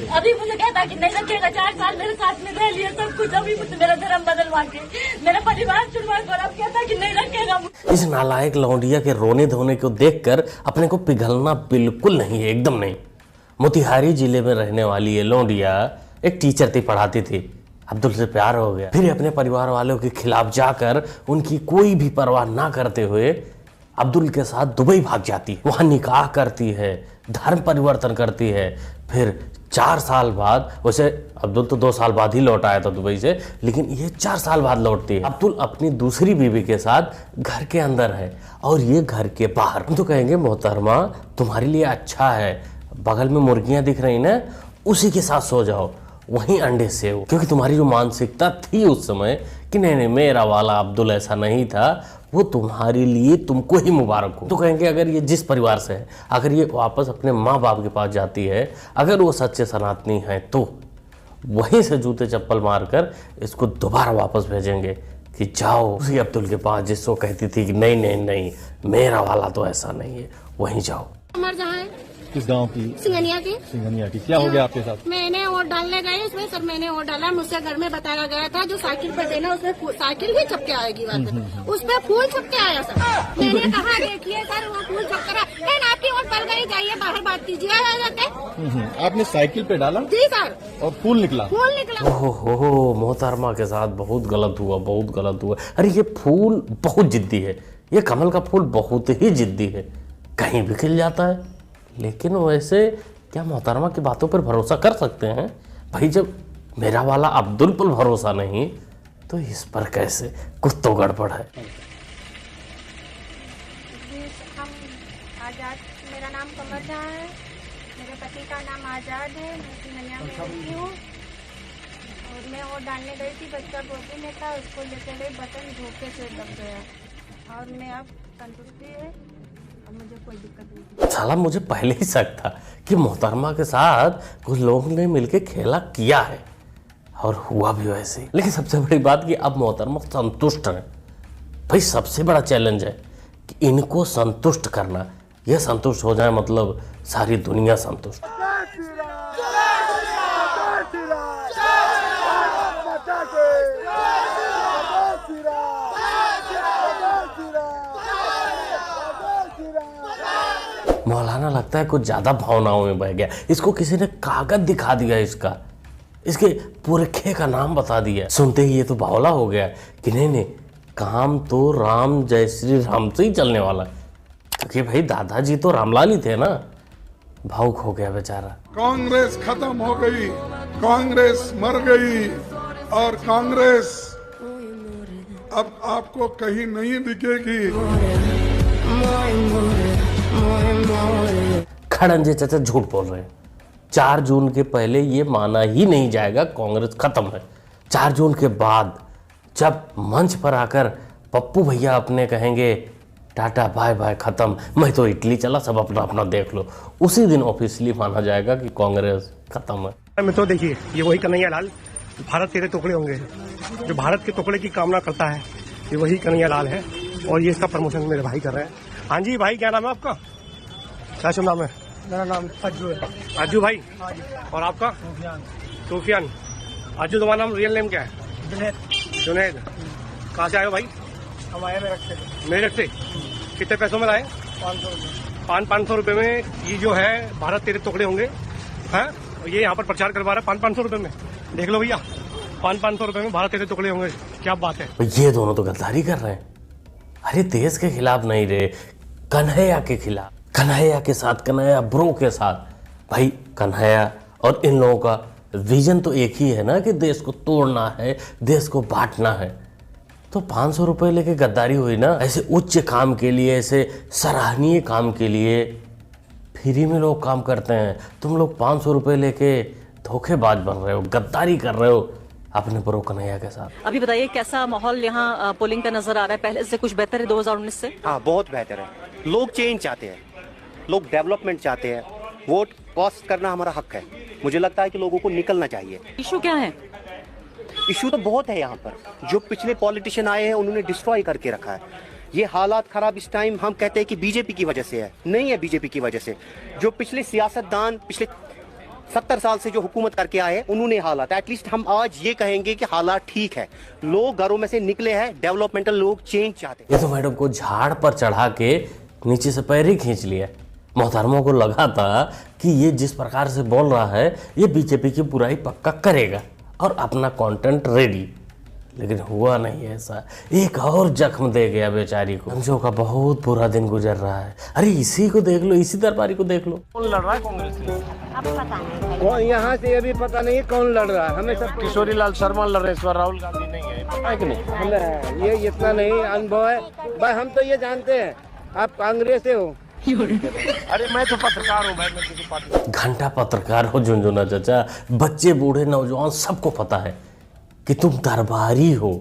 अभी मुझे कहता कि नहीं रखेगा, 4 साल मेरे साथ में रह लिया सब कुछ, अभी मुझे मेरा धर्म बदलवा के मेरा परिवार चुनवा कर अब कहता कि नहीं रखेगा। इस नालायक लौंडिया के रोने धोने को देखकर अपने को पिघलना बिल्कुल नहीं है, एकदम नहीं। मोतिहारी जिले में रहने वाली ये लौंडिया एक टीचर थी, पढ़ाती थी। अब्दुल से प्यार हो गया, फिर अपने परिवार वालों के खिलाफ जाकर उनकी कोई भी परवाह ना करते हुए अब्दुल के साथ दुबई भाग जाती है। वहाँ निकाह करती है, धर्म परिवर्तन करती है। फिर 4 साल बाद, वैसे अब्दुल तो 2 साल बाद ही लौट आया था दुबई से, लेकिन ये 4 साल बाद लौटती है। अब्दुल अपनी दूसरी बीवी के साथ घर के अंदर है और ये घर के बाहर। हम तो कहेंगे मोहतरमा तुम्हारे लिए अच्छा है, बगल में मुर्गियां दिख रही ना, उसी के साथ सो जाओ, वहीं अंडे सेव। क्योंकि तुम्हारी जो मानसिकता थी उस समय कि नहीं मेरा वाला अब्दुल ऐसा नहीं था, वो तुम्हारे लिए तुमको ही मुबारक हो। तो कहेंगे अगर ये जिस परिवार से है, अगर ये वापस अपने माँ बाप के पास जाती है, अगर वो सच्चे सनातनी हैं, तो वहीं से जूते चप्पल मारकर इसको दोबारा वापस भेजेंगे कि जाओ उसी अब्दुल के पास जिसको कहती थी कि नहीं नहीं नहीं मेरा वाला तो ऐसा नहीं है, वहीं जाओ। हमारे जहाँ है किस गांव की? सिंगनिया की। सिंगनिया की। क्या हो गया आपके साथ? मैंने वोट डालने गई, उसमें सर मैंने वोट डाला, मुझसे घर में बताया गया था जो साइकिल पर देना उसमें साइकिल भी छपके आएगी, उसमें फूल छपके आया सर। मैंने कहा देखिए सर वो फूल छपके रहा, आपकी वोट पड़ गई, जाइए बाहर बात कीजिए आ जाके। आपने साइकिल पे डाला? जी सर। और फूल निकला? फूल निकला। ओहो, मोहतरमा के साथ बहुत गलत हुआ, बहुत गलत हुआ। अरे ये फूल बहुत जिद्दी है, ये कमल का फूल बहुत ही जिद्दी है, कहीं भी खिल जाता है। लेकिन वैसे क्या मोहतरमा की बातों पर भरोसा कर सकते हैं? भाई जब मेरा वाला अब्दुल पर भरोसा नहीं तो इस पर कैसे? कुछ तो गड़बड़ है। हम आजाद, मेरा नाम कमर झा है, मेरे पति का नाम आजाद है, मैं सिंगनिया में रहती हूँ और मैं वोट डालने गई थी, बच्चा गोदी में था, उसको लेकर गई, बटन धोखे से दब गया और मैं अब संतुष्टि है, मुझे कोई दिक्कत नहीं। साला मुझे पहले ही शक था कि मोहतरमा के साथ कुछ लोगों ने मिलकर खेला किया है और हुआ भी वैसे। लेकिन सबसे बड़ी बात कि अब मोहतरमा संतुष्ट है। भाई सबसे बड़ा चैलेंज है कि इनको संतुष्ट करना। ये संतुष्ट हो जाए मतलब सारी दुनिया संतुष्ट। मौलाना लगता है कुछ ज्यादा भावनाओं में बह गया। इसको किसी ने कागज दिखा दिया, इसके पूरे खे का नाम बता दिया। सुनते ही ये तो बावला हो गया कि नहीं काम तो राम जय श्री राम से ही चलने वाला, क्योंकि भाई दादाजी तो रामलाल ही थे ना। भावुक हो गया बेचारा। कांग्रेस खत्म हो गई, कांग्रेस मर गई और कांग्रेस अब आपको कहीं नहीं दिखेगी। खड़ंजे चाचा झूठ बोल रहे हैं। 4 जून के पहले ये माना ही नहीं जाएगा कांग्रेस खत्म है। 4 जून के बाद जब मंच पर आकर पप्पू भैया अपने कहेंगे टाटा बाय बाय खत्म, मैं तो इटली चला, सब अपना अपना देख लो, उसी दिन ऑफिशियली माना जाएगा कि कांग्रेस खत्म है। मैं तो देखिए ये वही कन्हैया लाल, भारत तेरे टुकड़े होंगे, जो भारत के टुकड़े की कामना करता है, ये वही कन्हैया लाल है और ये इसका प्रमोशन मेरे भाई कर रहे हैं। हाँ जी भाई, क्या नाम है आपका? क्या शुभ नाम है? मेरा नाम अज्जू है। अज्जू भाई। और आपका? सूफियान। अज्जू, तुम्हारा नाम रियल नेम क्या है? जुनैद। कहाँ से आए हो भाई? हम आए मेरठ से। मेरठ से। कितने पैसों में लाए? 500 रुपये। 500 रुपये में ये जो है भारत तेरे टुकड़े होंगे, हाँ, ये यहाँ पर प्रचार करवा रहा है 500 रुपये में। देख लो भैया, 500 रुपये में भारत तेरे टुकड़े होंगे, क्या बात है। ये दोनों तो गद्दारी कर रहे हैं। अरे देश के खिलाफ नहीं रहे, कन्हैया के खिलाफ, कन्हैया के साथ, कन्हैया ब्रो के साथ। भाई कन्हैया और इन लोगों का विजन तो एक ही है ना कि देश को तोड़ना है, देश को बांटना है। तो 500 रुपये लेके गद्दारी हुई ना। ऐसे उच्च काम के लिए, ऐसे सराहनीय काम के लिए फ्री में लोग काम करते हैं, तुम लोग 500 रुपये लेके धोखेबाज बन रहे हो, गद्दारी कर रहे हो अपने ब्रो कन्हैया के साथ। अभी बताइए कैसा माहौल यहाँ पोलिंग का नजर आ रहा है? पहले से कुछ बेहतर है 2019 से? हाँ, बहुत बेहतर है। लोग चेंज चाहते हैं, लोग डेवलपमेंट चाहते हैं। वोट कास्ट करना हमारा हक है। मुझे लगता है कि लोगों को निकलना चाहिए। इशू क्या है? इशू तो बहुत है यहाँ पर। जो पिछले पॉलिटिशियन आए हैं उन्होंने डिस्ट्रॉय करके रखा है। ये हालात खराब इस टाइम हम कहते हैं कि बीजेपी की वजह से है, नहीं है बीजेपी की वजह से। जो पिछले सियासतदान पिछले 70 साल से जो हुकूमत करके आए हैं उन्होंने हालात, एटलीस्ट हम आज ये कहेंगे कि हालात ठीक है, लोग घरों में से निकले हैं, डेवलपमेंटल लोग चेंज चाहते हैं। ये तो मैडम को झाड़ पर चढ़ा के नीचे से पैर ही खींच लिया। मोहतरमों को लगा था कि ये जिस प्रकार से बोल रहा है ये बीजेपी की बुराई पक्का करेगा और अपना कंटेंट रेडी, लेकिन हुआ नहीं ऐसा। एक और जख्म दे गया बेचारी को। समझो का बहुत बुरा दिन गुजर रहा है। अरे इसी को देख लो, इसी दरबारी को देख लो। कौन लड़ रहा है कांग्रेस से? अब पता नहीं कौन यहाँ से अभी पता नहीं कौन लड़ रहा है, हमें सब किशोरी लाल शर्मा लड़ रहे, इस बार राहुल गांधी नहीं है, पता है कि नहीं? ये इतना नहीं अनुभव है भाई, हम तो ये जानते हैं आप कांग्रेस से हो। अरे मैं तो पत्रकार हूँ भाई, मैं किसी पार्टी। घंटा पत्रकार हो झुनझुना चाचा, बच्चे बूढ़े नौजवान सबको पता है कि तुम दरबारी हो,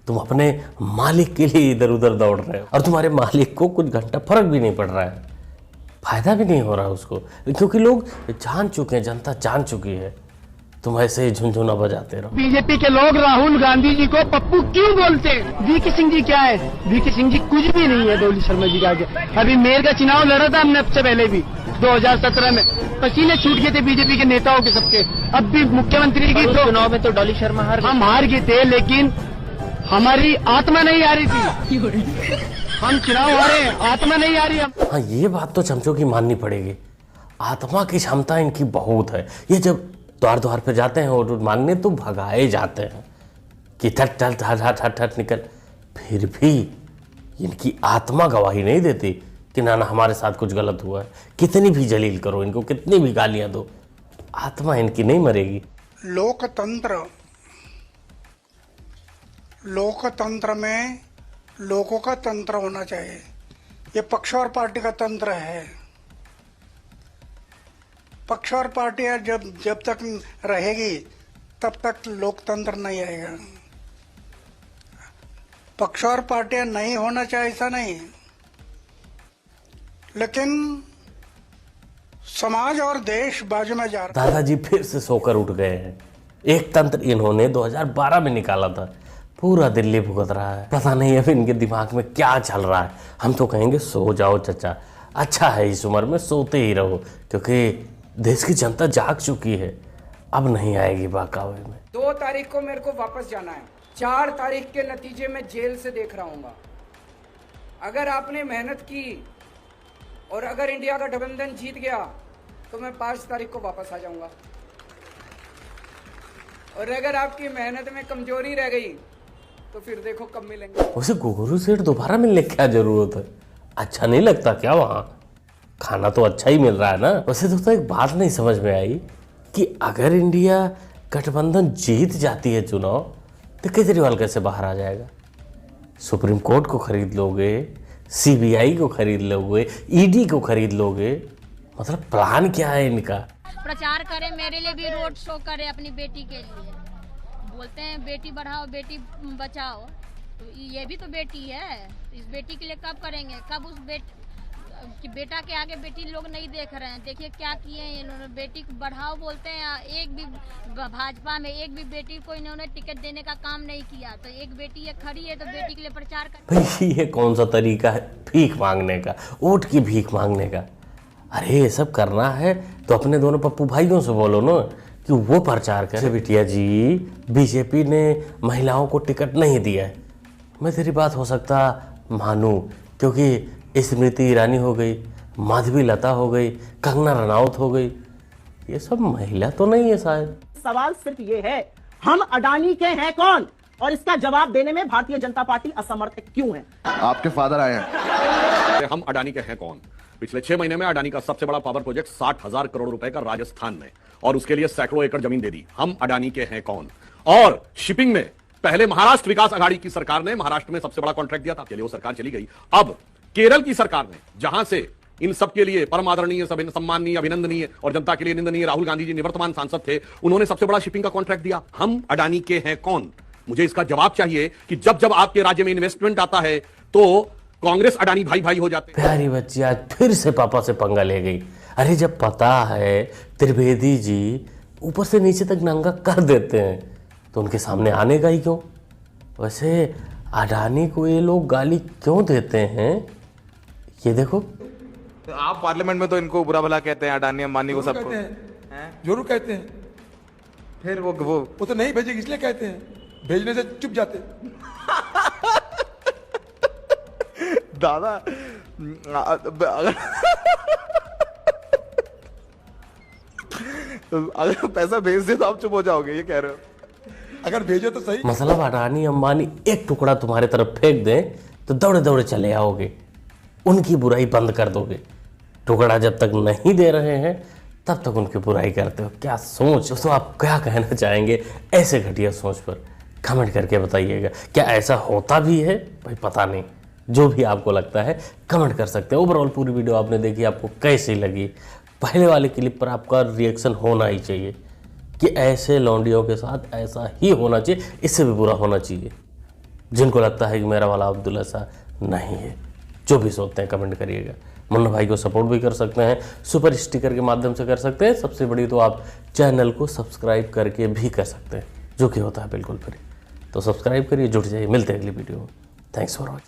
तुम अपने मालिक के लिए इधर उधर दौड़ रहे हो और तुम्हारे मालिक को कुछ घंटा फर्क भी नहीं पड़ रहा है, फायदा भी नहीं हो रहा उसको, क्योंकि लोग जान चुके हैं, जनता जान चुकी है। तुम ऐसे ही झुनझुना बजाते रहो। बीजेपी के लोग राहुल गांधी जी को पप्पू क्यों बोलते हैं? वीके सिंह जी क्या है? वीके सिंह जी कुछ भी नहीं है डॉली शर्मा जी का आगे। अभी मेयर का चुनाव लड़ा था हमने सबसे पहले भी 2017 में, पसीने छूट गए थे बीजेपी के नेताओं के सबके। अब भी मुख्यमंत्री की चुनाव में तो डॉली शर्मा हम हार गए थे, लेकिन हमारी आत्मा नहीं आ रही थी। हम चुनाव हारे, आत्मा नहीं आ रही। हाँ, ये बात तो चमचों की माननी पड़ेगी, आत्मा की क्षमता इनकी बहुत है। ये जब द्वार द्वार पे जाते हैं और मांगने तो भगाए जाते हैं कि ठट ठट ठट ठट ठट निकल, फिर भी इनकी आत्मा गवाही नहीं देती कि ना ना हमारे साथ कुछ गलत हुआ है। कितनी भी जलील करो इनको, कितनी भी गालियां दो, आत्मा इनकी नहीं मरेगी। लोकतंत्र में लोगों का तंत्र होना चाहिए। ये पक्ष और पार्टी का तंत्र है। पक्ष और पार्टियां जब तक रहेगी तब तक लोकतंत्र नहीं आएगा। पक्ष और पार्टियां नहीं होना चाहिए ऐसा नहीं, लेकिन समाज और देश बाजू में जा रहा। दादाजी फिर से सोकर उठ गए हैं। एक तंत्र इन्होंने 2012 में निकाला था, पूरा दिल्ली भुगत रहा है। पता नहीं अब इनके दिमाग में क्या चल रहा है। हम तो कहेंगे सो जाओ चचा, अच्छा है इस उम्र में सोते ही रहो, क्योंकि देश की जनता जाग चुकी है, अब नहीं आएगी बहकावे में। 2 तारीख को मेरे को वापस जाना है, 4 तारीख के नतीजे में जेल से देख रहा हूँ। अगर आपने मेहनत की और अगर इंडिया का गठबंधन जीत गया तो मैं 5 तारीख को वापस आ जाऊंगा, और अगर आपकी मेहनत में कमजोरी रह गई तो फिर देखो कब मिलेंगे। उसे गुरु सेठ दोबारा मिलने की क्या जरूरत है? अच्छा नहीं लगता क्या? वहाँ खाना तो अच्छा ही मिल रहा है ना। वैसे तो एक बात नहीं समझ में आई कि अगर इंडिया गठबंधन जीत जाती है चुनाव तो केजरीवाल कैसे बाहर आ जाएगा? सुप्रीम कोर्ट को खरीद लोगे, सीबीआई को खरीद लोगे, ईडी को खरीद लोगे, मतलब प्लान क्या है इनका? प्रचार करे, मेरे लिए भी रोड शो करे अपनी बेटी के लिए। बोलते हैं बेटी बढ़ाओ बेटी बचाओ, तो ये भी तो बेटी है। इस बेटी के लिए कब करेंगे? कब उस बेटा के आगे बेटी लोग नहीं देख रहे हैं। देखिए क्या किए हैं इन्होंने, बेटी को बढ़ाओ बोलते हैं, एक भी भाजपा में एक भी बेटी को इन्होंने टिकट देने का काम नहीं किया। तो एक बेटी ये खड़ी है तो बेटी के लिए प्रचार कर। भाई ये कौन सा तरीका है भीख मांगने का, वोट की भीख मांगने का? अरे ये सब करना है तो अपने दोनों पप्पू भाइयों से बोलो ना कि वो प्रचार करे। बिटिया जी, बीजेपी ने महिलाओं को टिकट नहीं दिया है, मैं तेरी बात हो सकता मानूं, क्योंकि स्मृति ईरानी हो गई, माधवी लता हो गई, कंगना रनौत हो गई, ये सब महिला तो नहीं है शायद। सवाल सिर्फ ये है, हम अडानी के हैं कौन, और इसका जवाब देने में भारतीय जनता पार्टी असमर्थ क्यों है? आपके फादर आए हैं। हम अडानी के हैं कौन? पिछले 6 महीने में अडानी का सबसे बड़ा पावर प्रोजेक्ट 60,000 करोड़ रुपए का राजस्थान में, और उसके लिए सैकड़ों एकड़ जमीन दे दी। हम अडानी के हैं कौन? और शिपिंग में पहले महाराष्ट्र विकास आघाड़ी की सरकार ने महाराष्ट्र में सबसे बड़ा कॉन्ट्रैक्ट दिया था, चलिए वो सरकार चली गई। अब केरल की सरकार ने, जहां से इन सब के लिए परम आदरणीय, सम्माननीय, अभिनंदनीय और जनता के लिए निंदनीय राहुल गांधी जी निवर्तमान सांसद थे, उन्होंने सबसे बड़ा शिपिंग का कॉन्ट्रैक्ट दिया। हम अडानी के हैं कौन? मुझे इसका जवाब चाहिए कि जब जब आपके राज्य में इन्वेस्टमेंट आता है तो कांग्रेस अडानी भाई भाई हो जाते हैं। प्यारी बच्ची आज फिर से पापा से पंगा ले गई। अरे जब पता है त्रिवेदी जी ऊपर से नीचे तक नंगा कर देते हैं तो उनके सामने आने का ही क्यों? वैसे अडानी को ये लोग गाली क्यों देते हैं ये देखो। तो आप पार्लियामेंट में तो इनको बुरा भला कहते हैं, अडानी अंबानी को सबको। जरूर कहते हैं। फिर वो वो तो नहीं भेजेगी इसलिए कहते हैं, भेजने से चुप जाते। दादा अगर पैसा भेज दे तो आप चुप हो जाओगे, ये कह रहे हो? अगर भेजो तो सही। मतलब अडानी अंबानी एक टुकड़ा तुम्हारे तरफ फेंक दें तो दौड़े दौड़े चले आओगे, उनकी बुराई बंद कर दोगे। टुकड़ा जब तक नहीं दे रहे हैं तब तक उनकी बुराई करते हो। क्या सोच, तो आप क्या कहना चाहेंगे ऐसे घटिया सोच पर? कमेंट करके बताइएगा। क्या ऐसा होता भी है? भाई पता नहीं, जो भी आपको लगता है कमेंट कर सकते हैं। ओवरऑल पूरी वीडियो आपने देखी, आपको कैसी लगी? पहले वाले क्लिप पर आपका रिएक्शन होना ही चाहिए कि ऐसे लौंडियों के साथ ऐसा ही होना चाहिए, इससे भी बुरा होना चाहिए। जिनको लगता है कि मेरा वाला अब्दुल ऐसा नहीं है, जो भी सोचते हैं कमेंट करिएगा। मुन्ना भाई को सपोर्ट भी कर सकते हैं, सुपर स्टिकर के माध्यम से कर सकते हैं। सबसे बड़ी तो आप चैनल को सब्सक्राइब करके भी कर सकते हैं, जो कि होता है बिल्कुल फ्री। तो सब्सक्राइब करिए, जुड़ जाइए। मिलते हैं अगली वीडियो में। Thanks for watching.